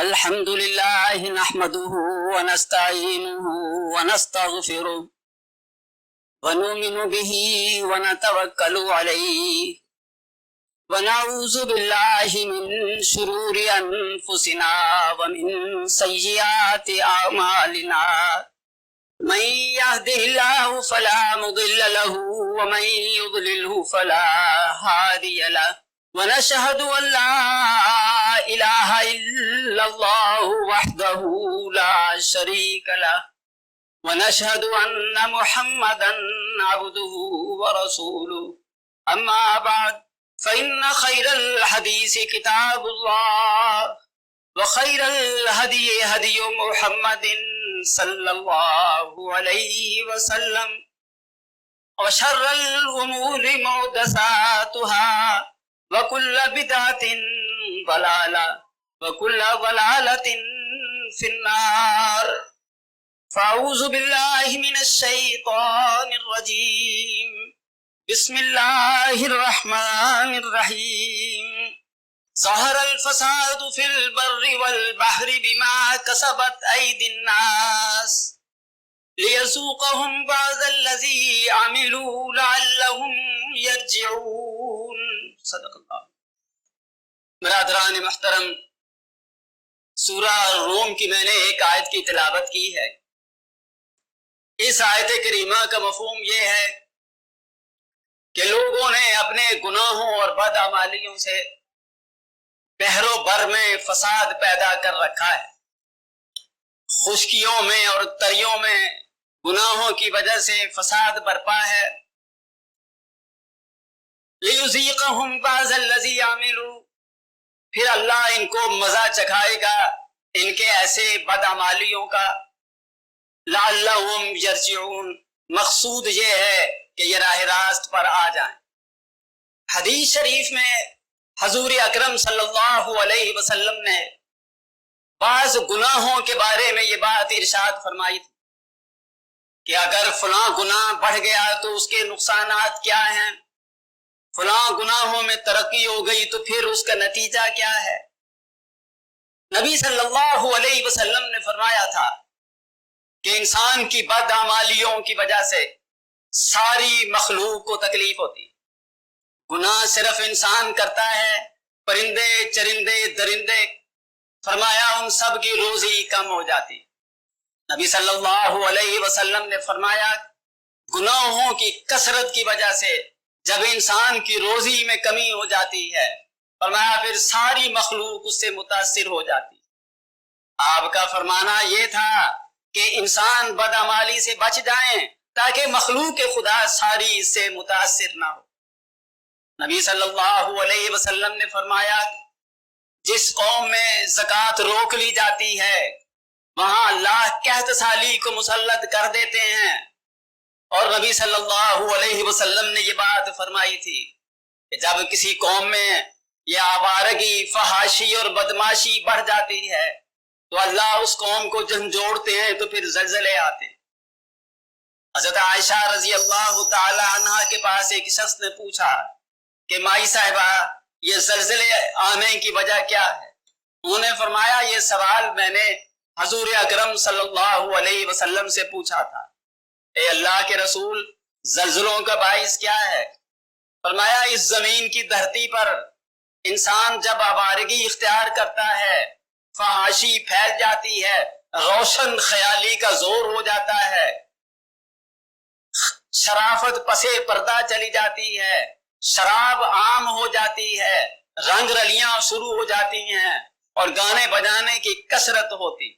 الحمد لله نحمده ونستعينه ونستغفره ونؤمن به ونتوكل عليه ونعوذ بالله من شرور أنفسنا ومن سيئات أعمالنا من يهده الله فلا مضل له ومن يضلله فلا هادي له ونشهد أن لا إله إلا الله وحده لا شريك له ونشهد أن محمدا عبده ورسوله أما بعد فإن خير الحديث كتاب الله وخير الهدي هدي محمد صلى الله عليه وسلم وشر الأمور محدثاتها وكل بدعة ضلالة وكل ضلالة في النار فأعوذ بالله من الشيطان الرجيم بسم الله الرحمن الرحيم ظهر الفساد في البر والبحر بما كسبت أيدي الناس ليذوقهم بعض الذي عملوا لعلهم يرجعون صدق اللہ۔ برادران محترم، سورہ روم کی میں نے ایک آیت کی تلاوت کی ہے۔ اس آیت کریمہ کا مفہوم یہ ہے کہ لوگوں نے اپنے گناہوں اور بدعمالیوں سے بحر و بر میں فساد پیدا کر رکھا ہے۔ خشکیوں میں اور تریوں میں گناہوں کی وجہ سے فساد برپا ہے۔ لِيُذِيقَهُمْ بَعْضَ الَّذِي عَمِلُوا، پھر اللہ ان کو مزہ چکھائے گا ان کے ایسے بدعمالیوں کا۔ لَعَلَّهُمْ يَرْجِعُونَ، مقصود یہ ہے کہ یہ راہ راست پر آ جائیں۔ حدیث شریف میں حضور اکرم صلی اللہ علیہ وسلم نے بعض گناہوں کے بارے میں یہ بات ارشاد فرمائی تھی کہ اگر فلاں گناہ بڑھ گیا تو اس کے نقصانات کیا ہیں، فلاں گناہوں میں ترقی ہو گئی تو پھر اس کا نتیجہ کیا ہے۔ نبی صلی اللہ علیہ وسلم نے فرمایا تھا کہ انسان کی بدعمالیوں کی وجہ سے ساری مخلوق کو تکلیف ہوتی۔ گناہ صرف انسان کرتا ہے، پرندے چرندے درندے، فرمایا ان سب کی روزی کم ہو جاتی۔ نبی صلی اللہ علیہ وسلم نے فرمایا گناہوں کی کثرت کی وجہ سے جب انسان کی روزی میں کمی ہو جاتی ہے، فرمایا پھر ساری مخلوق اس سے متاثر ہو جاتی۔ آپ کا فرمانا یہ تھا کہ انسان بدعمالی سے بچ جائیں تاکہ مخلوق خدا ساری اس سے متاثر نہ ہو۔ نبی صلی اللہ علیہ وسلم نے فرمایا جس قوم میں زکوٰۃ روک لی جاتی ہے وہاں اللہ قحط سالی کو مسلط کر دیتے ہیں۔ اور نبی صلی اللہ علیہ وسلم نے یہ بات فرمائی تھی کہ جب کسی قوم میں یہ آوارگی، فحاشی اور بدماشی بڑھ جاتی ہے تو اللہ اس قوم کو جھنجھوڑتے ہیں تو پھر زلزلے آتے ہیں۔ حضرت عائشہ رضی اللہ تعالی عنہا کے پاس ایک شخص نے پوچھا کہ مائی صاحبہ یہ زلزلے آنے کی وجہ کیا ہے؟ انہوں نے فرمایا یہ سوال میں نے حضور اکرم صلی اللہ علیہ وسلم سے پوچھا تھا، اے اللہ کے رسول زلزلوں کا باعث کیا ہے؟ فرمایا اس زمین کی دھرتی پر انسان جب آوارگی اختیار کرتا ہے، فحاشی پھیل جاتی ہے، روشن خیالی کا زور ہو جاتا ہے، شرافت پسے پردہ چلی جاتی ہے، شراب عام ہو جاتی ہے، رنگ رلیاں شروع ہو جاتی ہیں اور گانے بجانے کی کثرت ہوتی۔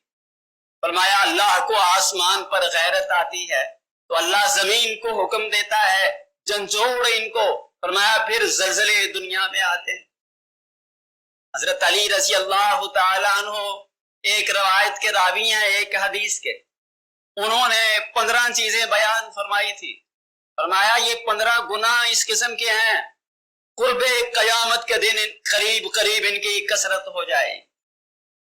فرمایا اللہ کو آسمان پر غیرت آتی ہے تو اللہ زمین کو حکم دیتا ہے جھنجھوڑ ان کو، فرمایا پھر زلزلے دنیا میں آتے ہیں۔ حضرت علی رضی اللہ تعالیٰ عنہ ایک روایت کے راوی ہیں ایک حدیث کے، انہوں نے 15 چیزیں بیان فرمائی تھی۔ فرمایا یہ 15 گناہ اس قسم کے ہیں قرب قیامت کے دن قریب قریب ان کی کثرت ہو جائے،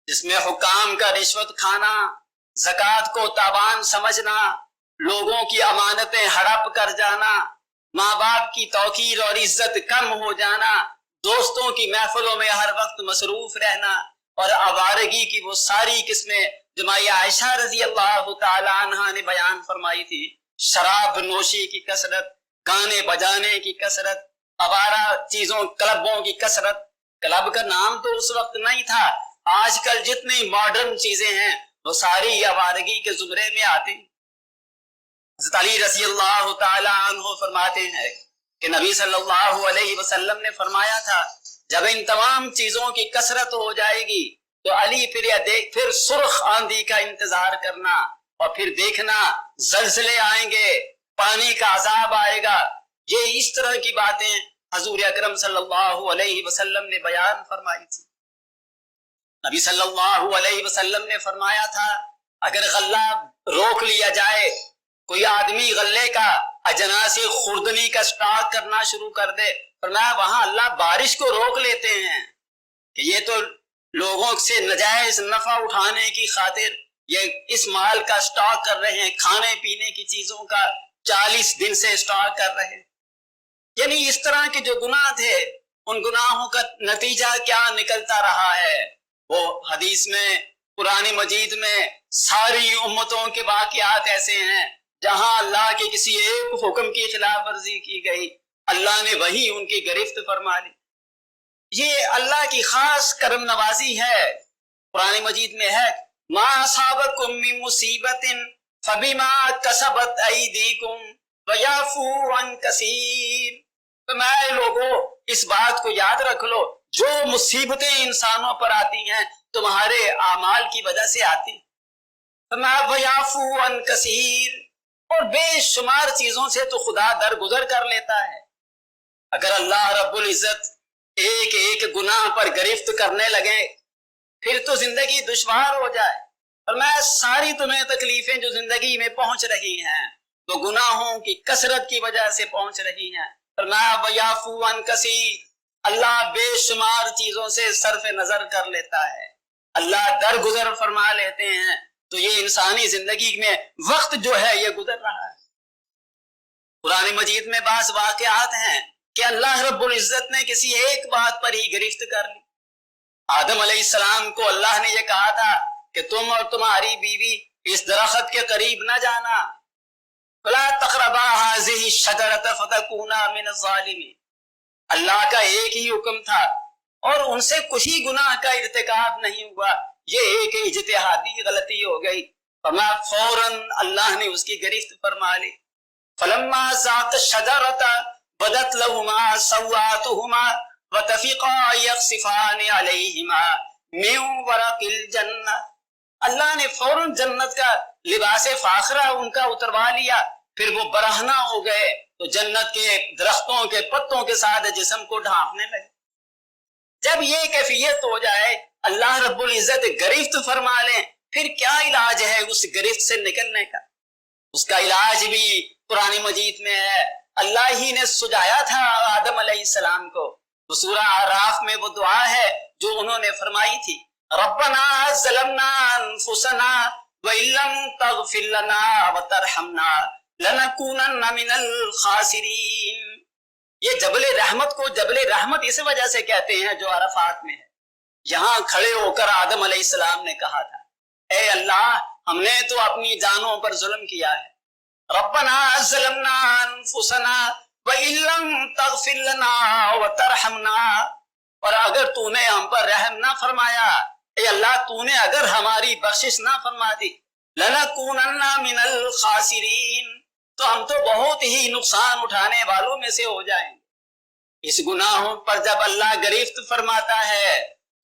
جس میں حکام کا رشوت کھانا، زکوٰۃ کو تاوان سمجھنا، لوگوں کی امانتیں ہڑپ کر جانا، ماں باپ کی توقیر اور عزت کم ہو جانا، دوستوں کی محفلوں میں ہر وقت مصروف رہنا، اور آوارگی کی وہ ساری قسمیں جو مائی عائشہ رضی اللہ تعالی عنہا نے بیان فرمائی تھی، شراب نوشی کی کثرت، گانے بجانے کی کثرت، آوارہ چیزوں کلبوں کی کثرت۔ کلب کا نام تو اس وقت نہیں تھا، آج کل جتنی ماڈرن چیزیں ہیں وہ ساری آوارگی کے زمرے میں آتی۔ حضرت علی رضی اللہ تعالی عنہ فرماتے ہیں کہ نبی صلی اللہ علیہ وسلم نے فرمایا تھا جب ان تمام چیزوں کی کثرت ہو جائے گی تو علی پھر سرخ آندھی کا انتظار کرنا، اور پھر دیکھنا زلزلے آئیں گے، پانی کا عذاب آئے گا۔ یہ اس طرح کی باتیں حضور اکرم صلی اللہ علیہ وسلم نے بیان فرمائی تھی۔ نبی صلی اللہ علیہ وسلم نے فرمایا تھا اگر غلہ روک لیا جائے، کوئی آدمی غلے کا اجناس خوردنی کا سٹاک کرنا شروع کر دے، فرمایا وہاں اللہ بارش کو روک لیتے ہیں کہ یہ تو لوگوں سے نجائز نفع اٹھانے کی خاطر یہ اس مال کا سٹاک کر رہے ہیں، کھانے پینے کی چیزوں کا 40 دن سے سٹاک کر رہے ہیں۔ یعنی اس طرح کے جو گناہ تھے، ان گناہوں کا نتیجہ کیا نکلتا رہا ہے، وہ حدیث میں، قرآن مجید میں ساری امتوں کے واقعات ایسے ہیں جہاں اللہ کے کسی ایک حکم کی خلاف ورزی کی گئی، اللہ نے وہی ان کی گرفت فرما لی۔ یہ اللہ کی خاص کرم نوازی ہے۔ قرآن مجید میں ہے ما اصابکم من مصیبت فبما کسبت ایدیکم ویعفو عن کثیر۔ فرمائے لوگو اس بات کو یاد رکھ لو، جو مصیبتیں انسانوں پر آتی ہیں تمہارے اعمال کی وجہ سے آتی، فرمایا ویعفو عن کثیر، اور بے شمار چیزوں سے تو خدا درگزر کر لیتا ہے۔ اگر اللہ رب العزت ایک ایک گناہ پر گرفت کرنے لگے پھر تو زندگی دشوار ہو جائے۔ اور میں ساری تمہیں تکلیفیں جو زندگی میں پہنچ رہی ہیں وہ گناہوں کی کثرت کی وجہ سے پہنچ رہی ہیں۔ فرمایا وَيَعْفُو عَنْ كَثِيرٍ، اللہ بے شمار چیزوں سے صرف نظر کر لیتا ہے، اللہ درگزر فرما لیتے ہیں۔ تو یہ انسانی زندگی میں وقت جو ہے یہ گزر رہا ہے۔ قرآن مجید میں بعض واقعات ہیں کہ اللہ رب العزت نے کسی ایک بات پر ہی گرفت کر لی۔ آدم علیہ السلام کو اللہ نے یہ کہا تھا کہ تم اور تمہاری بیوی اس درخت کے قریب نہ جانا، فَلَا تَقْرَبَا هَٰذِهِ الشَّجَرَةَ فَتَكُونَا مِنَ الظَّالِمِينَ۔ اللہ کا ایک ہی حکم تھا اور ان سے کچھ ہی گناہ کا ارتکاب نہیں ہوا، یہ ایک اجتہادی غلطی ہو گئی، فرما فوراً اللہ نے اس کی گرفت فرما لی۔ فَلَمَّا ذَاقَ الشَّجَرَةَ بدت لهما سوآتهما وطفقا يخصفان عليهما من ورق الجنة۔ اللہ نے فوراً جنت کا لباس فاخرہ ان کا اتروا لیا، پھر وہ برہنہ ہو گئے تو جنت کے درختوں کے پتوں کے ساتھ جسم کو ڈھانپنے لگے۔ جب یہ کیفیت ہو جائے، اللہ رب العزت گرفت فرما لیں، پھر کیا علاج ہے اس گرفت سے نکلنے کا؟ اس کا علاج بھی قرآن مجید میں ہے۔ اللہ ہی نے سجایا تھا آدم علیہ السلام کو، وہ سورہ اعراف میں وہ دعا ہے جو انہوں نے فرمائی تھی، ربنا ظلمنا انفسنا وَإِن لَّمْ تَغْفِرْ لَنَا وَتَرْحَمْنَا لَنَكُونَنَّ مِنَ الْخَاسِرِينَ۔ یہ جبل رحمت کو جبل رحمت اس وجہ سے کہتے ہیں جو عرفات میں ہے۔ یہاں کھڑے ہو کر آدم علیہ السلام نے کہا تھا، اے اللہ ہم نے تو اپنی جانوں پر ظلم کیا ہے، ربنا ظلمنا انفسنا وَإِن لَّمْ تَغْفِرْ لَنَا وَتَرْحَمْنَا، اور اگر تو نے ہم پر رحم نہ فرمایا، اے اللہ تو نے اگر ہماری بخشش نہ فرما دی، لَنَكُونَنَّ مِنَ الْخَاسِرِينَ، تو ہم تو بہت ہی نقصان اٹھانے والوں میں سے ہو جائیں گے۔ اس گناہوں پر جب اللہ گرفت فرماتا ہے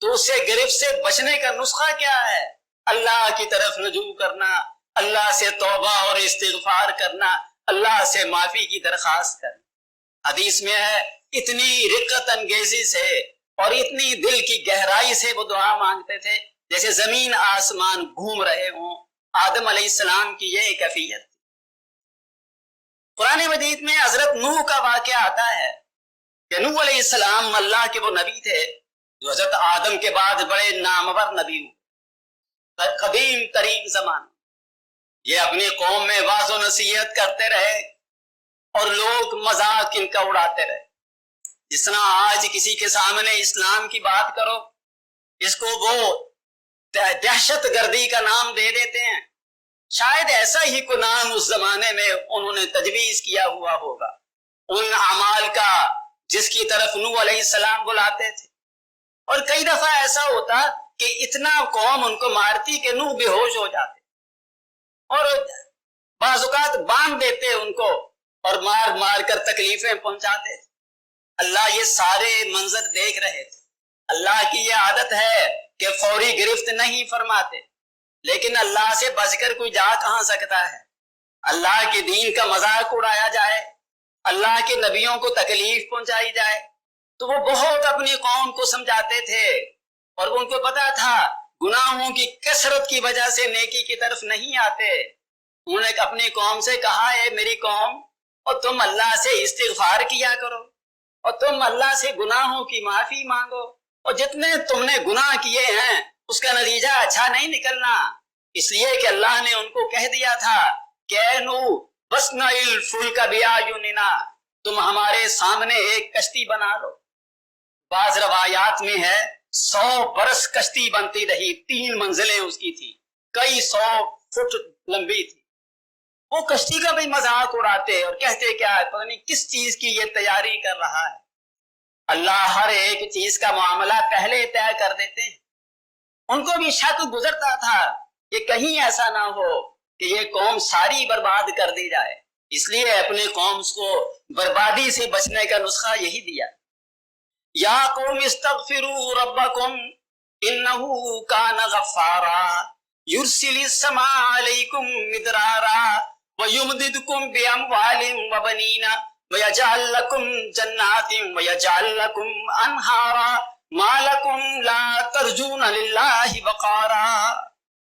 تو اس سے گرفت سے بچنے کا نسخہ کیا ہے؟ اللہ کی طرف رجوع کرنا، اللہ سے توبہ اور استغفار کرنا، اللہ سے معافی کی درخواست کرنا۔ حدیث میں ہے اتنی رقت انگیزی سے اور اتنی دل کی گہرائی سے وہ دعا مانگتے تھے جیسے زمین آسمان گھوم رہے ہوں۔ آدم علیہ السلام کی یہ کیفیت تھی۔ قرآن مجید میں حضرت نوح کا واقعہ آتا ہے کہ نوح علیہ السلام اللہ کے وہ نبی تھے جو حضرت آدم کے بعد بڑے نامور نبی ہوئے، قدیم ترین زمانہ۔ یہ اپنی قوم میں واعظ و نصیحت کرتے رہے اور لوگ مذاق ان کا اڑاتے رہے۔ جس طرح آج کسی کے سامنے اسلام کی بات کرو، اس کو وہ دہشت گردی کا نام دے دیتے ہیں. شاید ایسا ہی کوئی نام اس زمانے میں انہوں نے تجویز کیا ہوا ہوگا ان اعمال کا جس کی طرف نوح علیہ السلام بلاتے تھے. اور کئی دفعہ ایسا ہوتا کہ اتنا قوم ان کو مارتی کہ نوح بے ہوش ہو جاتے اور بعض اوقات باندھ دیتے ان کو اور مار مار کر تکلیفیں پہنچاتے. اللہ یہ سارے منظر دیکھ رہے تھے. اللہ کی یہ عادت ہے کہ فوری گرفت نہیں فرماتے، لیکن اللہ سے بچ کر کوئی جا کہاں سکتا ہے. اللہ کے دین کا مذاق اڑایا جائے، اللہ کے نبیوں کو تکلیف پہنچائی جائے، تو وہ بہت اپنی قوم کو سمجھاتے تھے اور ان کو پتا تھا گناہوں کی کثرت کی وجہ سے نیکی کی طرف نہیں آتے. انہوں نے اپنی قوم سے کہا ہے میری قوم، اور تم اللہ سے استغفار کیا کرو اور تم اللہ سے گناہوں کی معافی مانگو، اور جتنے تم نے گناہ کیے ہیں اس کا نتیجہ اچھا نہیں نکلنا. اس لیے کہ اللہ نے ان کو کہہ دیا تھا کہ اے نوح وَاصْنَعِ الْفُلْكَ بِأَعْيُنِنَا، تم ہمارے سامنے ایک کشتی بنا لو. بعض روایات میں ہے 100 برس کشتی بنتی رہی، 3 منزلیں اس کی تھی، کئی 100 فٹ لمبی تھی. وہ کشتی کا بھی مذاق اڑاتے اور کہتے کیا ہے پتہ نہیں کس چیز کی یہ تیاری کر رہا ہے. اللہ ہر ایک چیز کا معاملہ پہلے طے کر دیتے ہیں. ان کو بھی شک گزرتا تھا کہ کہیں ایسا نہ ہو کہ یہ قوم ساری برباد کر دی جائے، اس لیے اپنے قوم کو بربادی سے بچنے کا نسخہ یہی دیا. یا قوم استغفروا ربکم انہ کان غفارا یرسل السماء علیکم مدرارا وَيُمْدِدْكُمْ بِأَمْوَالٍ وَبَنِينَ وَيَجْعَلْ لَكُمْ جَنَّاتٍ وَيَجْعَلْ لَكُمْ أَنْهَارًا مَا لَكُمْ لَا تَرْجُونَ لِلَّهِ وَقَارًا.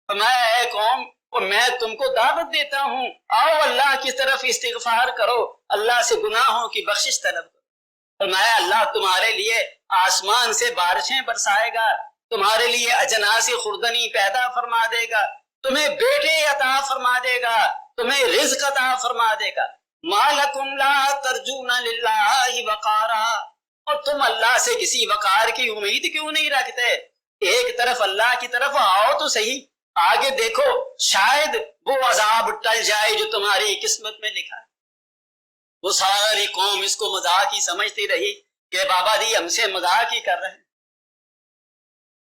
اے قوم، اور میں تم کو دعوت دیتا ہوں آؤ اللہ کی طرف استغفار کرو، اللہ سے گناہوں کی بخشش طلب کرو. فرمایا اللہ تمہارے لیے آسمان سے بارشیں برسائے گا، تمہارے لیے اجناس خوردنی پیدا فرما دے گا، تمہیں بیٹے عطا فرما دے گا، تمہیں رزق عطا فرما دے گا. مَالَكُمْ لَا تَرْجُونَ لِلَّهِ وَقَارًا، اور تم اللہ سے کسی وقار کی امید کیوں نہیں رکھتے؟ ایک طرف اللہ کی طرف آؤ تو صحیح، آگے دیکھو شاید وہ عذاب ٹل جائے جو تمہاری قسمت میں لکھا ہے. وہ ساری قوم اس کو مذاق ہی سمجھتی رہی کہ بابا جی ہم سے مذاق ہی کر رہے ہیں.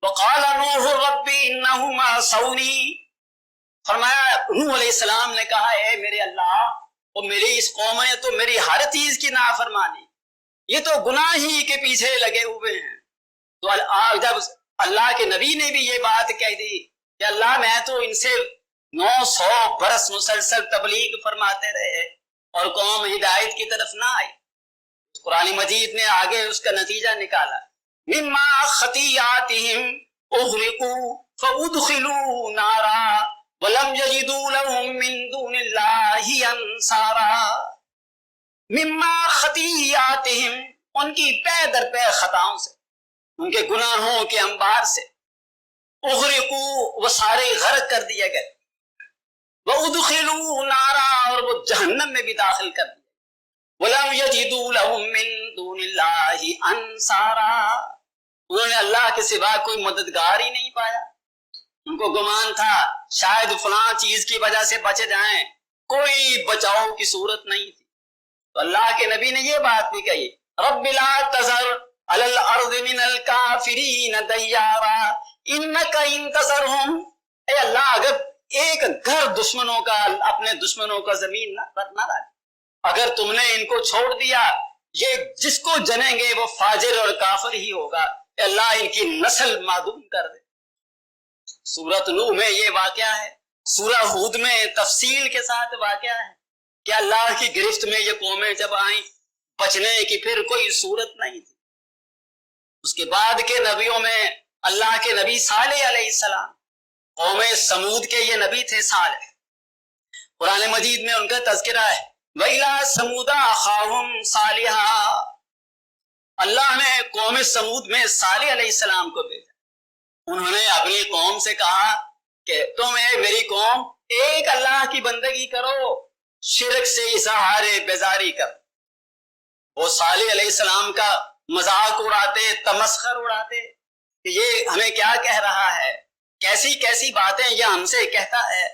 وَقَالَ نُوحُ رَبِّ إِنَّهُمْ عَصَوْنِي، فرمایا نوح علیہ السلام نے کہا اے میرے اللہ، اور میری اس قوم نے تو میری ہر چیز کی نافرمانی، یہ تو گناہ ہی کے پیچھے لگے ہوئے ہیں. تو جب اللہ کے نبی نے بھی یہ بات کہہ دی کہ اللہ میں تو ان سے 900 برس مسلسل تبلیغ فرماتے رہے اور قوم ہدایت کی طرف نہ آئی. قرآن مجید نے آگے اس کا نتیجہ نکالا مما خطیاتہم اغرقوا فادخلوا نارا ولم یجدوا لهم من دون اللہ انصارا. مما خطیاتہم، ان کی پے در پے خطاؤں سے، ان کے گناہوں کے انبار سے، اغرقوا وہ سارے غرق کر دیے گئے، وادخلوا نارا اور وہ جہنم میں بھی داخل کر دیے، وَلَمْ يَجِدُوا لَهُم مِّن دُونِ اللَّهِ أَنصَارًا، انہوں نے اللہ کے سوا کوئی مددگار ہی نہیں پایا. ان کو گمان تھا شاید فلاں چیز کی وجہ سے بچ جائیں، کوئی بچاؤ کی صورت نہیں تھی. تو اللہ کے نبی نے یہ بات بھی کہی رَبِّ لَا تَذَرْ عَلَى الْأَرْضِ مِنَ الْكَافِرِينَ دَيَّارًا إِنَّكَ إِن تَذَرْهُمْ، اے اللہ اگر ایک گھر دشمنوں کا، اپنے دشمنوں کا زمین پر نہ رکھ، اگر تم نے ان کو چھوڑ دیا یہ جس کو جنیں گے وہ فاجر اور کافر ہی ہوگا، اے اللہ ان کی نسل معدوم کر دے. سورۃ نوح میں یہ واقعہ ہے، سورہ ہود میں تفصیل کے ساتھ واقعہ ہے کہ اللہ کی گرفت میں یہ قومیں جب آئیں بچنے کی پھر کوئی صورت نہیں تھی. اس کے بعد کے نبیوں میں اللہ کے نبی صالح علیہ السلام، قوم سمود کے یہ نبی تھے صالح. قرآن مجید میں ان کا تذکرہ ہے وَإِلَىٰ ثَمُودَ أَخَاهُمْ صَالِحًا، اللہ نے قوم سمود میں صالح علیہ السلام کو بھیجا. انہوں نے اپنی قوم سے کہا کہ تم میری قوم ایک اللہ کی بندگی کرو، شرک سے اظہار بیزاری کر. وہ صالح علیہ السلام کا مذاق اڑاتے، تمسخر اڑاتے کہ یہ ہمیں کیا کہہ رہا ہے، کیسی کیسی باتیں یہ ہم سے کہتا ہے،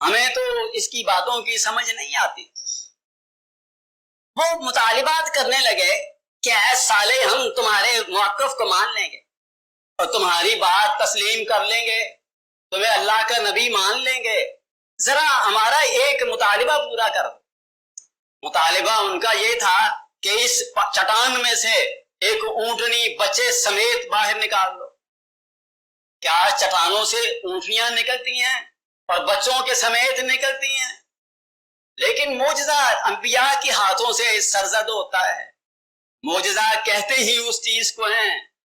ہمیں تو اس کی باتوں کی سمجھ نہیں آتی۔ وہ مطالبات کرنے لگے کہ اے صالح، ہم تمہارے موقف کو مان لیں گے اور تمہاری بات تسلیم کر لیں گے، تمہیں اللہ کا نبی مان لیں گے، ذرا ہمارا ایک مطالبہ پورا کرو۔ مطالبہ ان کا یہ تھا کہ اس چٹان میں سے ایک اونٹنی بچے سمیت باہر نکال دو۔ کیا چٹانوں سے اونٹنیاں نکلتی ہیں اور بچوں کے سمیت نکلتی ہیں؟ لیکن معجزہ انبیاء کے ہاتھوں سے سرزد ہوتا ہے۔ معجزہ کہتے ہی اس چیز کو ہیں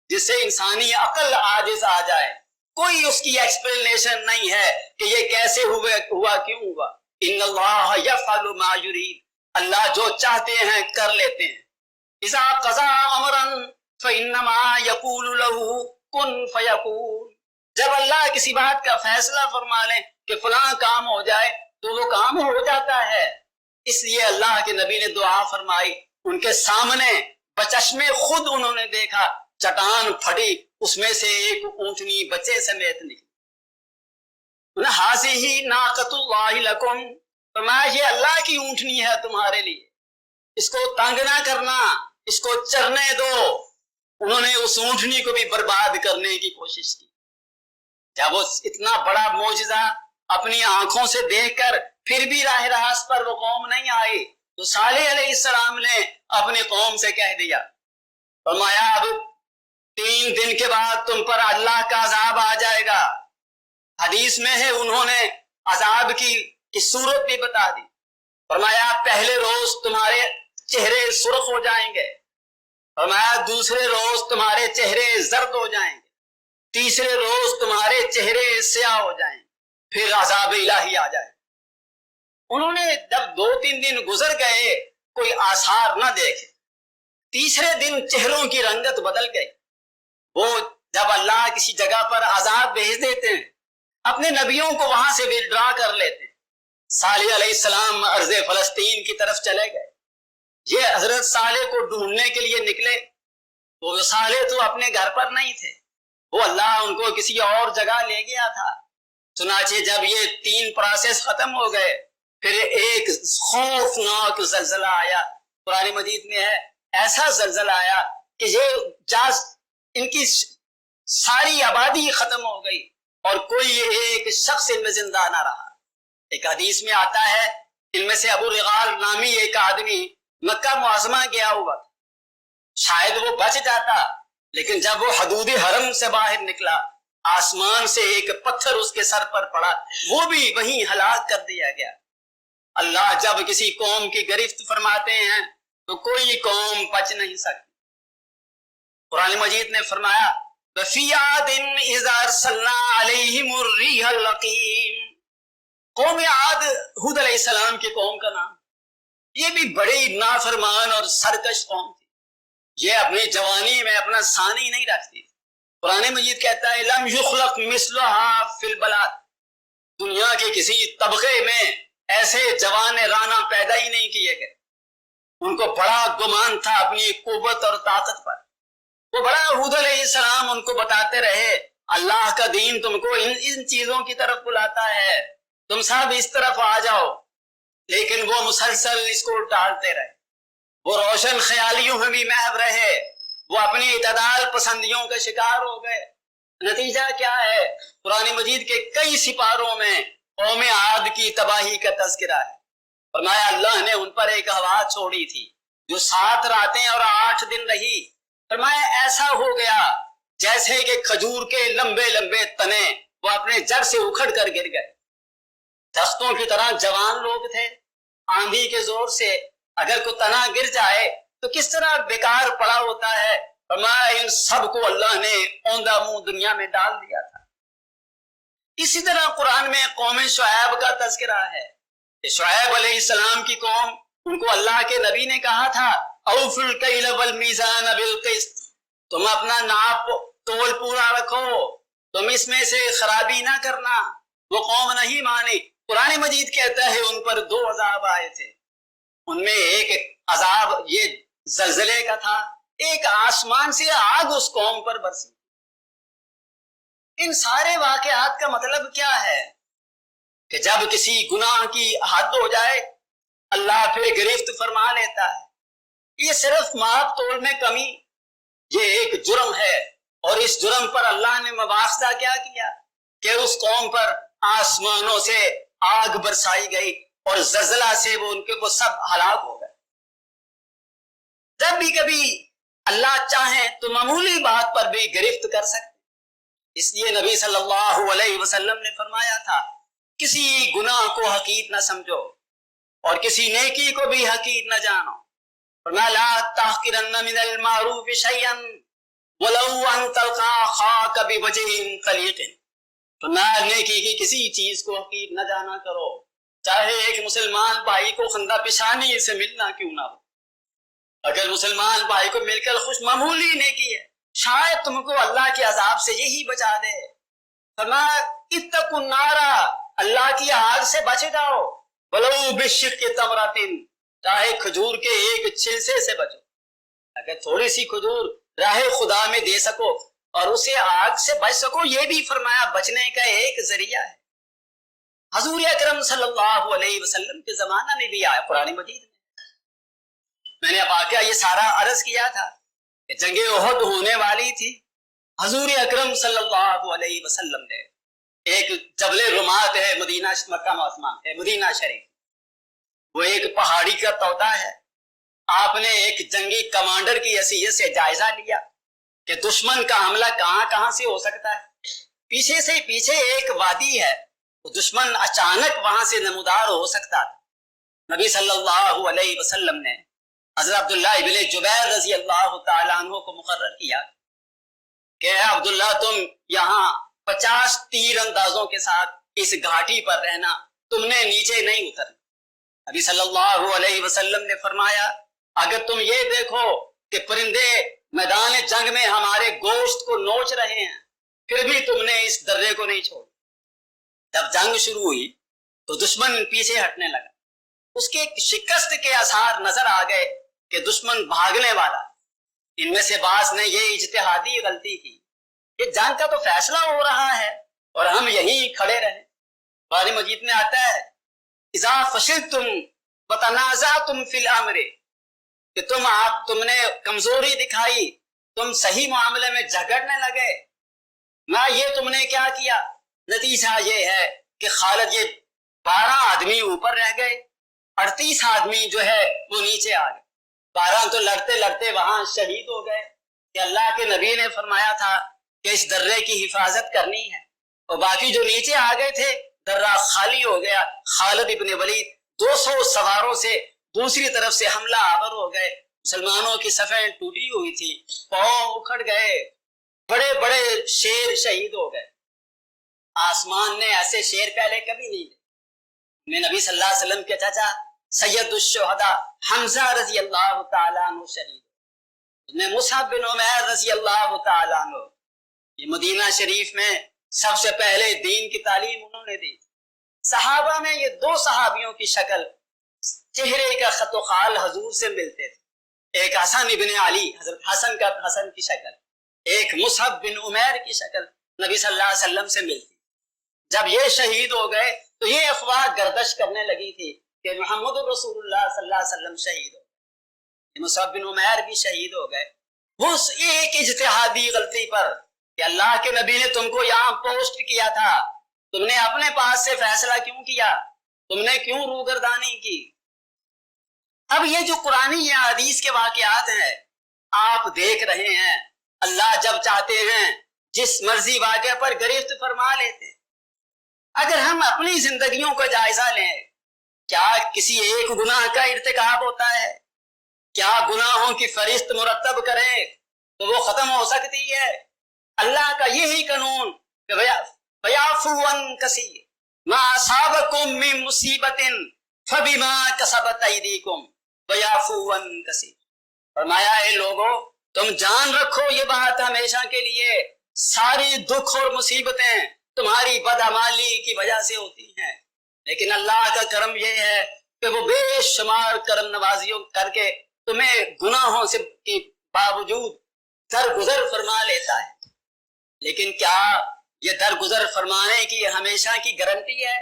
جس سے انسانی عقل عاجز آ جائے، کوئی اس کی ایکسپلینیشن نہیں ہے کہ یہ کیسے ہوا کیوں ہوا۔ ان اللہ یفعل ما یرید، اللہ جو چاہتے ہیں کر لیتے ہیں۔ اذا قضا امرا فانما یقول له کن فیکون، جب اللہ کسی بات کا فیصلہ فرما لیں کہ فلاں کام ہو جائے تو وہ کام ہو جاتا ہے۔ اس لیے اللہ کے نبی نے دعا فرمائی، ان کے سامنے بچشمے خود انہوں نے دیکھا، چٹان پھٹی، اس میں سے ایک اونٹنی بچے سمیت نکلی۔ ہذہ ناقۃ اللہ لکم، فرمایا یہ اللہ کی اونٹنی ہے تمہارے لیے، اس کو تنگ نہ کرنا، اس کو چرنے دو۔ انہوں نے اس اونٹنی کو بھی برباد کرنے کی کوشش کی۔ جب وہ اتنا بڑا معجزہ اپنی آنکھوں سے دیکھ کر پھر بھی راہ راست پر وہ قوم نہیں آئی تو صالح علیہ السلام نے اپنی قوم سے کہہ دیا، فرمایا اب 3 دن کے بعد تم پر اللہ کا عذاب آ جائے گا۔ حدیث میں ہے انہوں نے عذاب کی صورت بھی بتا دی، فرمایا پہلے روز تمہارے چہرے سرخ ہو جائیں گے، فرمایا دوسرے روز تمہارے چہرے زرد ہو جائیں گے، تیسرے روز تمہارے چہرے سیاہ ہو جائیں گے، پھر عذاب الہی آ جائے۔ انہوں نے جب 2-3 دن گزر گئے کوئی آثار نہ دیکھے، تیسرے دن چہروں کی رنگت بدل گئی۔ وہ جب اللہ کسی جگہ پر عذاب بھیج دیتے ہیں اپنے نبیوں کو وہاں سے وڈرا کر لیتے ہیں۔ صالح علیہ السلام ارض فلسطین کی طرف چلے گئے، یہ حضرت صالح کو ڈھونڈنے کے لیے نکلے، وہ صالح تو اپنے گھر پر نہیں تھے، وہ اللہ ان کو کسی اور جگہ لے گیا تھا۔ چنانچہ جب یہ 3 پروسیس ختم ہو گئے پھر ایک خوفناک زلزلہ آیا، قرآن مجید میں ہے ایسا زلزلہ آیا کہ یہ ان کی ساری آبادی ختم ہو گئی اور کوئی ایک شخص ان میں زندہ نہ رہا۔ ایک حدیث میں آتا ہے ان میں سے ابو رغال نامی ایک آدمی مکہ معظمہ گیا ہوا، شاید وہ بچ جاتا، لیکن جب وہ حدود حرم سے باہر نکلا آسمان سے ایک پتھر اس کے سر پر پڑا، وہ بھی وہیں ہلاک کر دیا گیا۔ اللہ جب کسی قوم کی گرفت فرماتے ہیں تو کوئی قوم بچ نہیں سکتی۔ قرآن مجید نے فرمایا وَفِي عَادٍ إِذْ أَرْسَلْنَا عَلَيْهِمُ الرِّيحَ الْعَقِيمَ، قوم عاد ہود علیہ السلام کی قوم کا نام، یہ بھی بڑی نافرمان اور سرکش قوم تھی، یہ اپنی جوانی میں اپنا ثانی نہیں رکھتی۔ قرآن مجید کہتا ہے لم یخلق مثلها فی البلاد، دنیا کے کسی طبقے میں ایسے جوان رانا پیدا ہی نہیں کیے گئے۔ ان کو بڑا گمان تھا اپنی قوت اور طاقت پر، وہ بڑا ہود علیہ السلام ان کو بتاتے رہے اللہ کا دین تم کو ان چیزوں کی طرف بلاتا ہے، تم سب اس طرف آ جاؤ، لیکن وہ مسلسل اس کو ٹالتے رہے، وہ روشن خیالیوں میں بھی محو رہے، وہ اپنی اعتدال پسندیوں کا شکار ہو گئے۔ نتیجہ کیا ہے؟ قرآن مجید کے کئی سپاروں میں قوم عاد کی تباہی کا تذکرہ ہے۔ فرمایا اللہ نے ان پر ایک ہوا چھوڑی تھی جو 7 راتیں اور 8 دن رہی، فرمایا ایسا ہو گیا جیسے کہ کھجور کے لمبے لمبے تنے وہ اپنے جڑ سے اکھڑ کر گر گئے، درختوں کی طرح جوان لوگ تھے، آندھی کے زور سے اگر کوئی تنا گر جائے تو کس طرح بیکار پڑا ہوتا ہے، فرمایا ان سب کو اللہ نے اوندہ منہ دنیا میں ڈال دیا تھا۔ اسی طرح قرآن میں قوم شعیب کا تذکرہ ہے کہ شعیب علیہ السلام کی قوم، ان کو اللہ کے نبی نے کہا تھا اوفوا الکیل والمیزان بالقسط، تم اپنا ناپ تول پورا رکھو، تم اس میں سے خرابی نہ کرنا۔ وہ قوم نہیں مانی۔ قرآن مجید کہتا ہے ان پر 2 عذاب آئے تھے، ان میں ایک عذاب یہ زلزلے کا تھا، ایک آسمان سے آگ اس قوم پر برسی۔ ان سارے واقعات کا مطلب کیا ہے کہ جب کسی گناہ کی حد ہو جائے اللہ پھر گرفت فرما لیتا ہے۔ یہ صرف ماپ تول میں کمی، یہ ایک جرم ہے، اور اس جرم پر اللہ نے مواخذہ کیا کیا کہ اس قوم پر آسمانوں سے آگ برسائی گئی اور زلزلہ سے وہ سب ہلاک ہو گئے۔ جب بھی کبھی اللہ چاہیں تو معمولی بات پر بھی گرفت کر سکتے، اس لیے نبی صلی اللہ علیہ وسلم نے فرمایا تھا کسی گناہ کو حقیر نہ سمجھو اور کسی نیکی کو بھی حقیر نہ جانو، فرمایا لا تحقرن من المعروف شیئا ولو ان تلقى اخاك بوجه طلیق، فرمایا نیکی کی کسی چیز کو حقیر نہ جانا کرو، چاہے ایک مسلمان بھائی کو خندہ پیشانی سے ملنا کیوں نہ ہو۔ اگر مسلمان بھائی کو مل کر خوش معمولی نیکی ہے، شاید تم کو اللہ کے عذاب سے یہی بچا دے۔ فرمایا اتقوا النار، اللہ کی آگ سے بچ جاؤ، ولو بالشق تمرۃ، چاہے کھجور کے ایک چھلسے سے بچو۔ اگر تھوڑی سی کھجور راہ خدا میں دے سکو اور اسے آگ سے بچ سکو، یہ بھی فرمایا بچنے کا ایک ذریعہ ہے۔ حضور اکرم صلی اللہ علیہ وسلم کے زمانہ میں بھی آیا قرآن مجید میں نے واقعہ یہ سارا عرض کیا تھا کہ جنگ احد ہونے والی تھی، حضور اکرم صلی اللہ علیہ وسلم نے ایک جبل رمات ہے مدینہ مکہ معظمہ ہے مدینہ شریف، وہ ایک پہاڑی کا تودا ہے، آپ نے ایک جنگی کمانڈر کی حیثیت سے جائزہ لیا کہ دشمن کا حملہ کہاں کہاں سے ہو سکتا ہے۔ پیچھے ایک وادی ہے، وہ دشمن اچانک وہاں سے نمودار ہو سکتا تھا۔ نبی صلی اللہ علیہ وسلم نے حضرت عبداللہ ابن جبیر رضی اللہ تعالیٰ عنہ کو مقرر کیا کہ عبداللہ تم یہاں 50 تیر اندازوں کے ساتھ اس گھاٹی پر رہنا، تم نے نیچے نہیں اترنا۔ نبی صلی اللہ علیہ وسلم نے فرمایا اگر تم یہ دیکھو کہ پرندے میدان جنگ میں ہمارے گوشت کو نوچ رہے ہیں پھر بھی تم نے اس درے کو نہیں چھوڑا۔ جب جنگ شروع ہوئی تو دشمن پیچھے ہٹنے لگا، اس کے شکست کے آثار نظر آ گئے کہ دشمن بھاگنے والا۔ ان میں سے بعض نے یہ اجتہادی غلطی کی، یہ جنگ کا تو فیصلہ ہو رہا ہے اور ہم یہیں کھڑے رہیں۔ قرآن مجید میں آتا ہے اذا فشلتم وتنازعتم فی الامر، کہ تم نے کمزوری دکھائی، تم صحیح معاملے میں جھگڑنے لگے، نہ یہ تم نے کیا کیا، نتیجہ یہ ہے کہ خالد یہ 12 آدمی اوپر رہ گئے، 38 آدمی جو ہے وہ نیچے آ گئے، 12 تو لڑتے لڑتے وہاں شہید ہو گئے کہ اللہ کے نبی نے فرمایا تھا کہ اس درے کی حفاظت کرنی ہے، اور باقی جو نیچے آ گئے تھے درہ خالی ہو گیا۔ خالد ابن ولید 200 سواروں سے دوسری طرف سے حملہ آور ہو گئے، مسلمانوں کی صفیں ٹوٹی ہوئی تھی، پاؤں اکھڑ گئے، بڑے بڑے شیر شہید ہو گئے۔ آسمان نے ایسے شیر پہلے کبھی نہیں دیکھے۔ میں نبی صلی اللہ علیہ وسلم کے چچا سید الشہداء حمزہ رضی اللہ تعالیٰ عنہ شہید، میں مصعب بن عمیر رضی اللہ تعالیٰ عنہ، یہ مدینہ شریف میں سب سے پہلے دین کی تعلیم انہوں نے دی۔ صحابہ میں یہ 2 صحابیوں کی شکل چہرے کا خط و خال حضور سے ملتے تھے، ایک حسن ابن علی، حضرت حسن کی شکل، ایک مصعب بن عمیر کی شکل نبی صلی اللہ علیہ وسلم سے ملتی۔ جب یہ شہید ہو گئے تو یہ افواہ گردش کرنے لگی تھی کہ محمد رسول اللہ صلی اللہ علیہ وسلم شہید ہو گئے، مصعب بن عمیر بھی شہید ہو گئے، اس ایک اجتہادی غلطی پر کہ اللہ کے نبی نے تم کو یہاں پوسٹ کیا تھا، تم نے اپنے پاس سے فیصلہ کیوں کیا، تم نے کیوں روگردانی کی۔ اب یہ جو قرآنی یا حدیث کے واقعات ہیں آپ دیکھ رہے ہیں، اللہ جب چاہتے ہیں جس مرضی واقعہ پر گرفت فرما لیتے ہیں۔ اگر ہم اپنی زندگیوں کا جائزہ لیں، کیا کسی ایک گناہ کا ارتکاب ہوتا ہے؟ کیا گناہوں کی فہرست مرتب کریں تو وہ ختم ہو سکتی ہے؟ اللہ کا یہی قانون کہ وَيَعْفُو عَن كَثِيرٍ مَا أَصَابَكُم مِّن مُّصِيبَةٍ فَبِمَا كَسَبَتْ أَيْدِيكُمْ وَيَعْفُو عَن كَثِيرٍ۔ فرمایا اے لوگو تم جان رکھو یہ بات ہمیشہ کے لیے، ساری دکھ اور مصیبتیں تمہاری بدعمالی کی وجہ سے ہوتی ہیں، لیکن اللہ کا کرم یہ ہے کہ وہ بے شمار کرم نوازیوں کر کے تمہیں گناہوں سے کے باوجود درگزر فرما لیتا ہے۔ لیکن کیا یہ درگزر فرمانے کی ہمیشہ کی گارنٹی ہے؟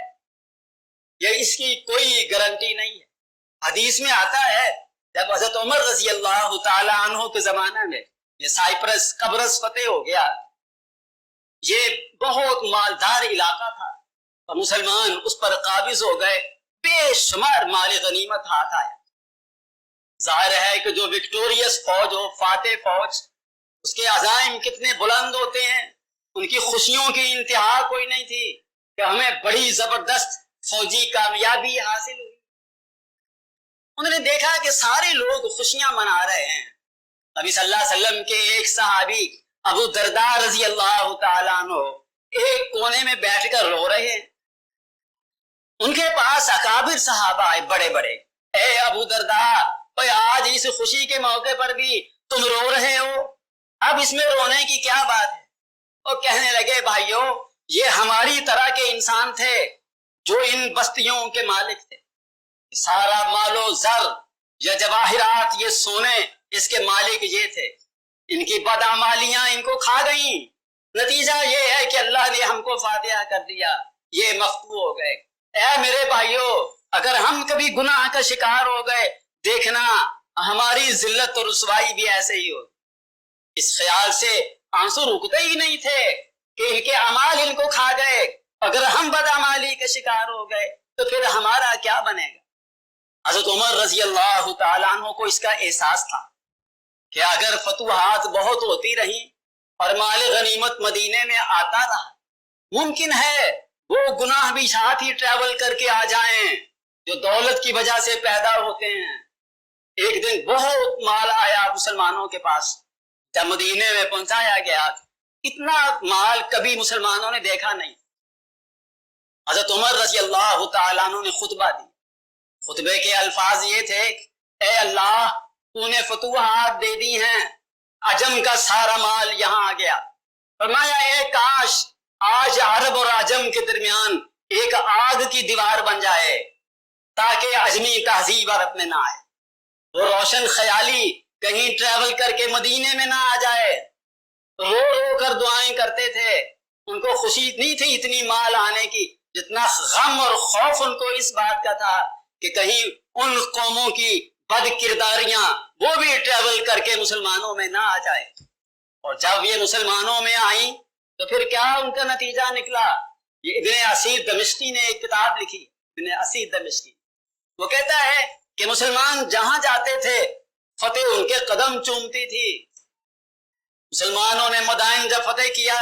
یہ اس کی کوئی گارنٹی نہیں ہے۔ حدیث میں آتا ہے جب حضرت عمر رضی اللہ تعالی عنہ کے زمانہ میں یہ سائپرس قبرص فتح ہو گیا، یہ بہت مالدار علاقہ تھا اور مسلمان اس پر قابض ہو گئے، بے شمار مال غنیمت ہاتھ آیا۔ ظاہر ہے کہ جو وکٹوریس فوج ہو، فاتح فوج، اس کے عزائم کتنے بلند ہوتے ہیں، ان کی خوشیوں کی انتہا کوئی نہیں تھی کہ ہمیں بڑی زبردست فوجی کامیابی حاصل ہوئی۔ انہوں نے دیکھا کہ سارے لوگ خوشیاں منا رہے ہیں، نبی صلی اللہ علیہ وسلم کے ایک صحابی ابو درداء رضی اللہ تعالیٰ عنہ ایک کونے میں بیٹھ کر رو رہے ہیں۔ ان کے پاس اکابر صحابہ آئے بڑے بڑے، اے ابو درداء، آج اس خوشی کے موقع پر بھی تم رو رہے ہو، اب اس میں رونے کی کیا بات ہے؟ وہ کہنے لگے بھائیو، یہ ہماری طرح کے انسان تھے جو ان بستیوں کے مالک تھے، سارا مال و زر یا جواہرات، یہ سونے، اس کے مالک یہ تھے، ان کی بدعمالیاں ان کو کھا گئیں، نتیجہ یہ ہے کہ اللہ نے ہم کو فاتحہ کر دیا، یہ مفتو ہو گئے۔ اے میرے بھائیو، اگر ہم کبھی گناہ کا شکار ہو گئے، دیکھنا ہماری ذلت اور رسوائی بھی ایسے ہی ہو۔ اس خیال سے آنسو رکتے ہی نہیں تھے کہ ان کے اعمال ان کو کھا گئے، اگر ہم بدعمالی کے شکار ہو گئے تو پھر ہمارا کیا بنے گا؟ حضرت عمر رضی اللہ تعالیٰ عنہ کو اس کا احساس تھا کہ اگر فتوحات بہت ہوتی رہیں اور مال غنیمت مدینے میں آتا رہا، ممکن ہے وہ گناہ بھی ساتھ ہی ٹریول کر کے آ جائیں جو دولت کی وجہ سے پیدا ہوتے ہیں۔ ایک دن بہت مال آیا مسلمانوں کے پاس، جب مدینے میں پہنچایا گیا، اتنا مال کبھی مسلمانوں نے دیکھا نہیں۔ حضرت عمر رضی اللہ تعالیٰ عنہ نے خطبہ دی، خطبے کے الفاظ یہ تھے، اے اللہ، تو نے فتوحات دے دی ہیں، عجم کا سارا مال یہاں آ گیا، فرمایا اے کاش آج عرب اور عجم کے درمیان ایک آگ کی دیوار بن جائے تاکہ عجمی تہذیب عرب میں نہ آئے، وہ روشن خیالی کہیں ٹریول کر کے مدینے میں نہ آ جائے۔ رو رو کر دعائیں کرتے تھے، ان کو خوشی نہیں تھی اتنی مال آنے کی، جتنا غم اور خوف ان کو اس بات کا تھا کہ کہیں ان قوموں کی بد کرداریاں وہ بھی ٹریول کر کے مسلمانوں میں نہ آ جائے۔ اور جب یہ مسلمانوں میں آئیں تو پھر کیا ان کا نتیجہ نکلا؟ یہ ابن اسیر دمشقی نے ایک کتاب لکھی، ابن اسیر دمشقی، وہ کہتا ہے کہ مسلمان جہاں جاتے تھے فتح ان کے قدم چومتی تھی۔ مسلمانوں نے مدائن جب فتح کیا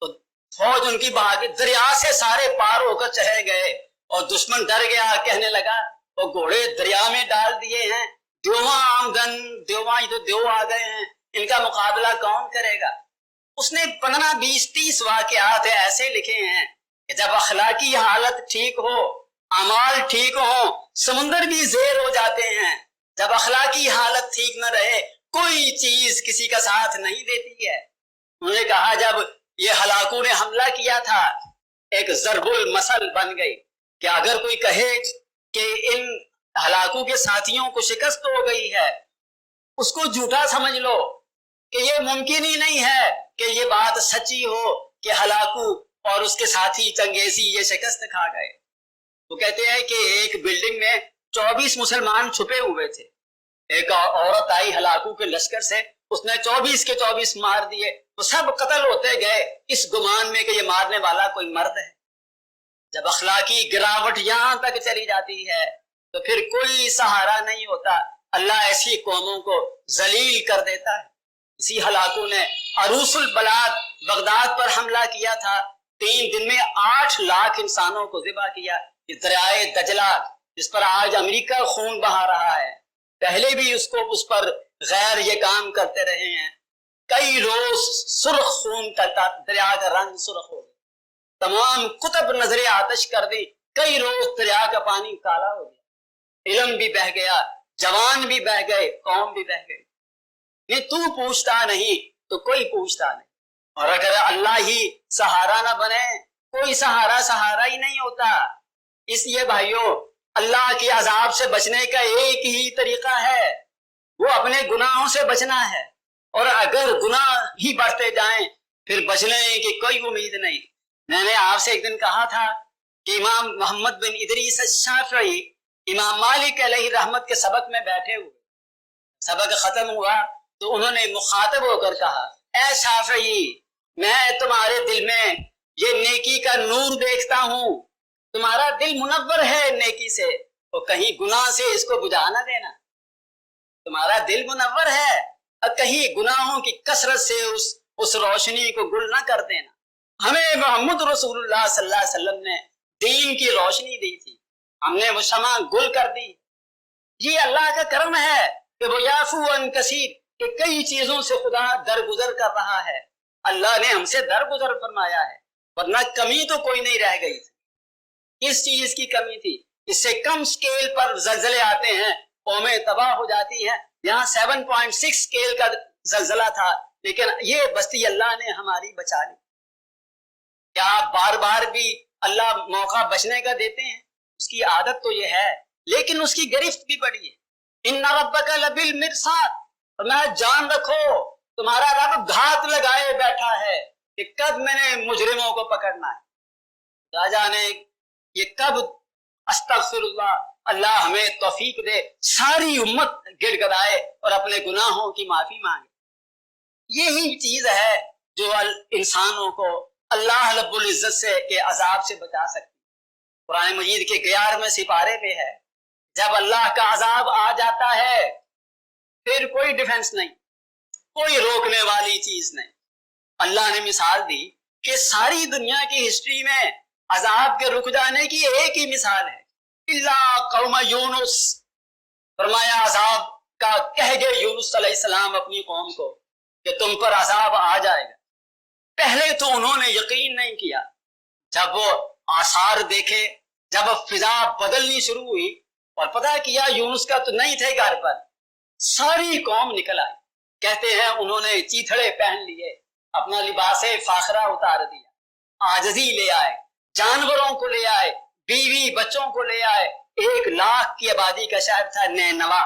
تو فوج ان کی بھاگی، دریا سے سارے پار ہو کر چلے گئے اور دشمن ڈر گیا، کہنے لگا وہ گھوڑے دریا میں ڈال دیے ہیں، دیواں آمدن، دیواں تو دیو آ گئے ہیں، ان کا مقابلہ کون کرے گا؟ اس نے 15 20 30 واقعات ایسے لکھے ہیں کہ جب اخلاقی حالت ٹھیک ہو، اعمال ٹھیک ہو، سمندر بھی زیر ہو جاتے ہیں۔ جب اخلاقی حالت ٹھیک نہ رہے، کوئی چیز کسی کا ساتھ نہیں دیتی ہے۔ انہوں نے کہا جب یہ ہلاکوں نے حملہ کیا تھا، ایک ضرب المثل بن گئی کہ اگر کوئی کہے کہ ان ہلاکوں کے ساتھیوں کو شکست ہو گئی ہے، اس کو جھوٹا سمجھ لو کہ یہ ممکن ہی نہیں ہے کہ یہ بات سچی ہو کہ ہلاکو اور اس کے ساتھی چنگیزی یہ شکست کھا گئے۔ وہ کہتے ہیں کہ ایک بلڈنگ میں 24 مسلمان چھپے ہوئے تھے، ایک عورت آئی ہلاکو کے لشکر سے، اس نے 24 کے 24 مار دیے، وہ سب قتل ہوتے گئے اس گمان میں کہ یہ مارنے والا کوئی مرد ہے۔ جب اخلاقی گراوٹ یہاں تک چلی جاتی ہے تو پھر کوئی سہارا نہیں ہوتا، اللہ ایسی قوموں کو ذلیل کر دیتا ہے۔ اسی ہلاکو نے عروس البلاد بغداد پر حملہ کیا تھا، 3 دن میں 8 لاکھ انسانوں کو ذبح کیا۔ یہ دریائے دجلہ جس پر آج امریکہ خون بہا رہا ہے، پہلے بھی اس پر غیر یہ کام کرتے رہے ہیں۔ کئی روز سرخ خون تلتا، دریا کا رنگ سرخ ہو گیا، تمام قطب نظر آتش کر دی، کئی روز دریا کا پانی کالا ہو گیا، علم بھی بہہ گیا، جوان بھی بہہ گئے، قوم بھی بہہ گئی۔ یہ تو پوچھتا نہیں تو کوئی پوچھتا نہیں، اور اگر اللہ ہی سہارا نہ بنے، کوئی سہارا ہی نہیں ہوتا۔ اس لیے بھائیوں، اللہ کے عذاب سے بچنے کا ایک ہی طریقہ ہے، وہ اپنے گناہوں سے بچنا ہے، اور اگر گناہ ہی بڑھتے جائیں پھر بچنے کی کوئی امید نہیں۔ میں نے آپ سے ایک دن کہا تھا کہ امام محمد بن ادریس الشافعی امام مالک علیہ رحمت کے سبق میں بیٹھے ہوئے، سبق ختم ہوا تو انہوں نے مخاطب ہو کر کہا، اے شافعی، میں تمہارے دل میں یہ نیکی کا نور دیکھتا ہوں، تمہارا دل منور ہے نیکی سے، تو کہیں گناہ سے اس کو بجھا نہ دینا۔ تمہارا دل منور ہے اور کہیں گناہوں کی کثرت سے اس روشنی کو گل نہ کر دینا۔ ہمیں محمد رسول اللہ صلی اللہ علیہ وسلم نے دین کی روشنی دی تھی، ہم نے وہ شمع گل کر دی۔ یہ اللہ کا کرم ہے کہ وہ یعفو عن کثیر، کہ کئی چیزوں سے خدا درگزر کر رہا ہے، اللہ نے ہم سے درگزر فرمایا ہے، ورنہ کمی تو کوئی نہیں رہ گئی تھی۔ کس چیز کی کمی تھی؟ اس سے کم سکیل پر زلزلے آتے ہیں، قومیں تباہ ہو جاتی ہیں، یہاں 7.6 سکیل کا زلزلہ تھا، لیکن یہ بستی اللہ نے ہماری بچا لی۔ کیا بار بار بھی اللہ موقع بچنے کا دیتے ہیں؟ اس کی عادت تو یہ ہے، لیکن اس کی گرفت بھی بڑی ہے۔ ان ربک لبالمرصاد، فرمایا جان رکھو تمہارا رب گھات لگائے بیٹھا ہے کہ کب میں نے مجرموں کو پکڑنا ہے، کیا جانے یہ کب۔ استغفر اللہ، اللہ ہمیں توفیق دے، ساری امت گڑ گڑائے اور اپنے گناہوں کی معافی مانگے۔ یہی چیز ہے جو انسانوں کو اللہ رب العزت سے کے عذاب سے بچا سکتی۔ قرآن مجید کے 11ویں سپارے میں ہے، جب اللہ کا عذاب آ جاتا ہے پھر کوئی ڈیفنس نہیں، کوئی روکنے والی چیز نہیں۔ اللہ نے مثال دی کہ ساری دنیا کی ہسٹری میں عذاب کے رک جانے کی ایک ہی مثال ہے، اللہ قوم یونس، فرمایا عذاب کا کہہ گئے یونس علیہ السلام اپنی قوم کو کہ تم پر عذاب آ جائے گا۔ پہلے تو انہوں نے یقین نہیں کیا، جب وہ آثار دیکھے، جب فضا بدلنی شروع ہوئی اور پتہ کیا یونس کا تو نہیں تھے گھر پر، ساری قوم نکل آئی۔ کہتے ہیں انہوں نے چیتھڑے پہن لیے، اپنا لباس فاخرہ اتار دیا، عاجزی لے آئے، جانوروں کو لے آئے، بیوی بچوں کو لے آئے۔ 1,00,000 کی آبادی کا شہر تھا نینوا،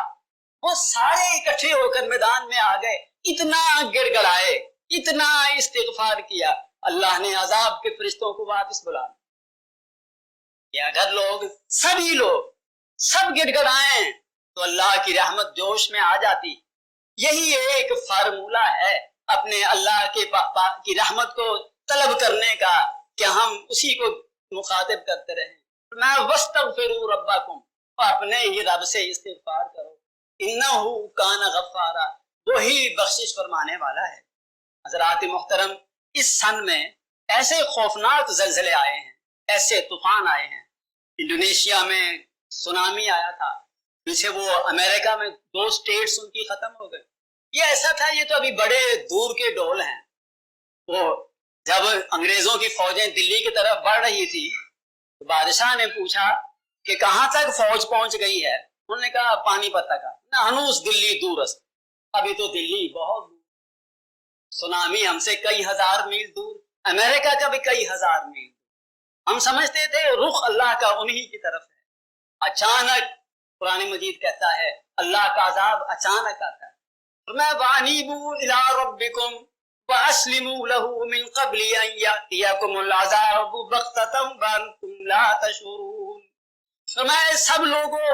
وہ سارے اکٹھے ہو کر میدان میں آ گئے، اتنا گڑ گڑائے، اتنا استغفار کیا، اللہ نے عذاب کے فرشتوں کو واپس بلا لیا کہ اگر سبھی لوگ سب گڑ گڑائیں تو اللہ کی رحمت جوش میں آ جاتی۔ یہی ایک فارمولہ ہے اپنے اللہ کی رحمت کو طلب کرنے کا کہ ہم اسی کو مخاطب کرتے رہیں۔ میں وَاسْتَغْفِرُوا رَبَّكُمْ، اپنے ہی رب سے استغفار کرو، إِنَّهُ كَانَ غَفَّارًا، وہی بخشش فرمانے والا ہے۔ حضرات محترم، اس سن میں ایسے خوفناک زلزلے آئے ہیں، ایسے طوفان آئے ہیں۔ انڈونیشیا میں سونامی آیا تھا، پیچھے وہ امریکہ میں 2 اسٹیٹس ان کی ختم ہو گئے۔ یہ ایسا تھا، یہ تو ابھی بڑے دور کے ڈول ہیں۔ وہ جب انگریزوں کی فوجیں دلی کی طرف بڑھ رہی تھی تو بادشاہ نے پوچھا کہ کہاں تک فوج پہنچ گئی ہے؟ انہوں نے کہا پانی پت کا نہ، ہنوز دلی دور است، ابھی تو دلی بہت دور، سونامی ہم سے کئی ہزار میل دور، امریکہ کا بھی کئی ہزار میل دور۔ ہم سمجھتے تھے رخ اللہ کا انہی کی طرف ہے، اچانک قرآن مجید کہتا ہے اللہ کا عذاب اچانک آتا ہے۔ فرمایا وَأَنِيبُوا إِلَىٰ رَبِّكُمْ وَأَسْلِمُوا لَهُ مِن قَبْلِ أَن يَأْتِيَكُمُ الْعَذَابُ بَغْتَةً وَأَنْتُمْ لَا تَشْعُرُونَ۔ فرمایا سب لوگوں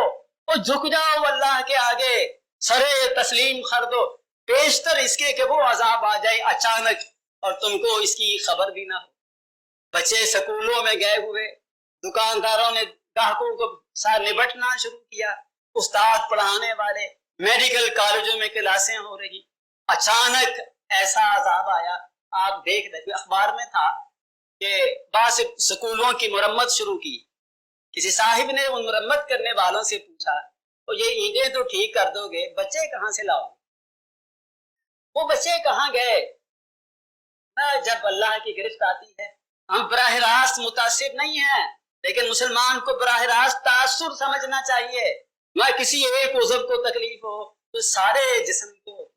جھک جاؤ اللہ کے آگے، سرے تسلیم کر دو، بیشتر اس کے کہ وہ عذاب آ جائے اچانک اور تم کو اس کی خبر بھی نہ ہو۔ بچے سکولوں میں گئے ہوئے، دکانداروں نے گاہکوں کو ساتھ نبٹنا شروع کیا، استاد پڑھانے والے، میڈیکل کالجوں میں کلاسیں ہو رہی، اچانک ایسا عذاب آیا۔ آپ دیکھ رہے اخبار میں تھا کہ بعض سکولوں کی مرمت شروع کی، کسی صاحب نے ان مرمت کرنے والوں سے پوچھا تو یہ اینٹیں تو ٹھیک کر دو گے، بچے کہاں سے لاؤ؟ وہ بچے کہاں گئے؟ جب اللہ کی گرفت آتی ہے، ہم براہ راست متاثر نہیں ہیں، لیکن مسلمان کو براہ راست تاثر سمجھنا چاہیے۔ نہ کسی ایک عضو کو تکلیف ہو تو سارے جسم کو،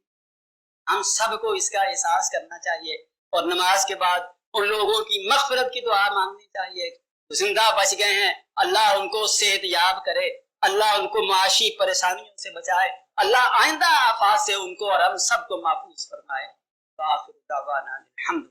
ہم سب کو اس کا احساس کرنا چاہیے، اور نماز کے بعد ان لوگوں کی مغفرت کی دعا مانگنی چاہیے، زندہ بچ گئے ہیں، اللہ ان کو صحت یاب کرے، اللہ ان کو معاشی پریشانیوں سے بچائے، اللہ آئندہ آفات سے ان کو اور ہم سب کو محفوظ فرمائے۔ وآخر دعوانا الحمد